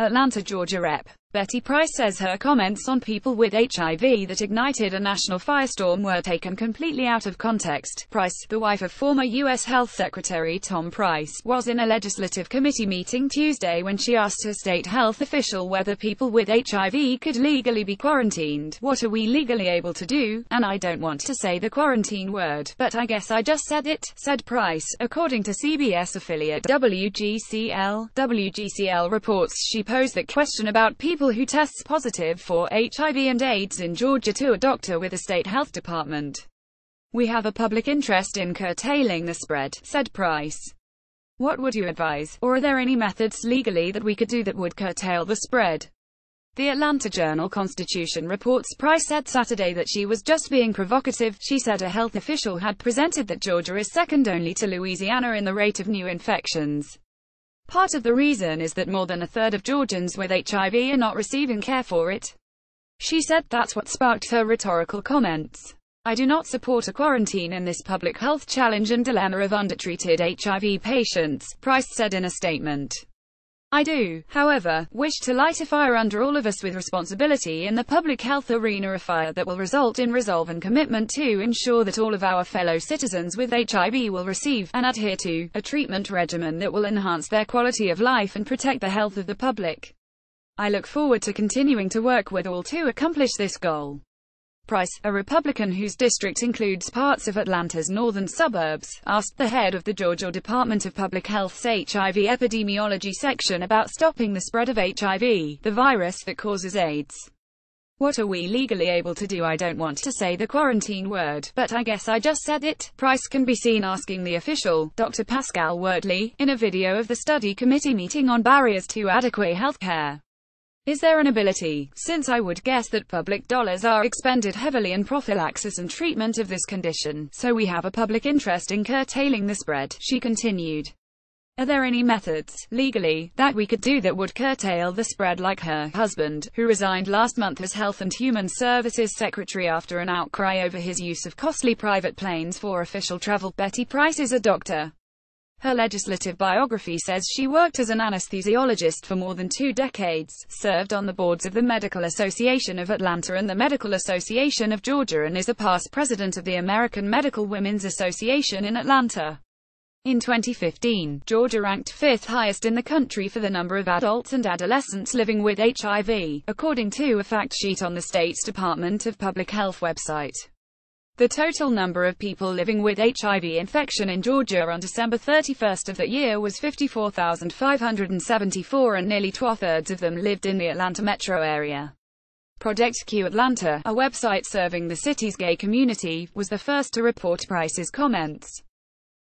Atlanta, Georgia Rep. Betty Price says her comments on people with HIV that ignited a national firestorm were taken completely out of context. Price, the wife of former U.S. Health Secretary Tom Price, was in a legislative committee meeting Tuesday when she asked a state health official whether people with HIV could legally be quarantined. "What are we legally able to do? And I don't want to say the quarantine word, but I guess I just said it," said Price, according to CBS affiliate WGCL. WGCL reports she posed that question about people who tests positive for HIV and AIDS in Georgia to a doctor with the state health department. "We have a public interest in curtailing the spread," said Price. "What would you advise? Or are there any methods legally that we could do that would curtail the spread?" The Atlanta Journal-Constitution reports Price said Saturday that she was just being provocative. She said a health official had presented that Georgia is second only to Louisiana in the rate of new infections. Part of the reason is that more than a third of Georgians with HIV are not receiving care for it. She said that's what sparked her rhetorical comments. "I do not support a quarantine in this public health challenge and dilemma of undertreated HIV patients," Price said in a statement. "I do, however, wish to light a fire under all of us with responsibility in the public health arena, a fire that will result in resolve and commitment to ensure that all of our fellow citizens with HIV will receive, and adhere to, a treatment regimen that will enhance their quality of life and protect the health of the public. I look forward to continuing to work with all to accomplish this goal." Price, a Republican whose district includes parts of Atlanta's northern suburbs, asked the head of the Georgia Department of Public Health's HIV epidemiology section about stopping the spread of HIV, the virus that causes AIDS. "What are we legally able to do? I don't want to say the quarantine word, but I guess I just said it," Price can be seen asking the official, Dr. Pascal Wortley, in a video of the study committee meeting on barriers to adequate health care. "Is there an ability, since I would guess that public dollars are expended heavily in prophylaxis and treatment of this condition, so we have a public interest in curtailing the spread," she continued. "Are there any methods, legally, that we could do that would curtail the spread?" Like her husband, who resigned last month as Health and Human Services Secretary after an outcry over his use of costly private planes for official travel, Betty Price is a doctor. Her legislative biography says she worked as an anesthesiologist for more than 2 decades, served on the boards of the Medical Association of Atlanta and the Medical Association of Georgia, and is a past president of the American Medical Women's Association in Atlanta. In 2015, Georgia ranked 5th highest in the country for the number of adults and adolescents living with HIV, according to a fact sheet on the state's Department of Public Health website. The total number of people living with HIV infection in Georgia on December 31 of that year was 54,574, and nearly 2/3 of them lived in the Atlanta metro area. Project Q Atlanta, a website serving the city's gay community, was the first to report Price's comments.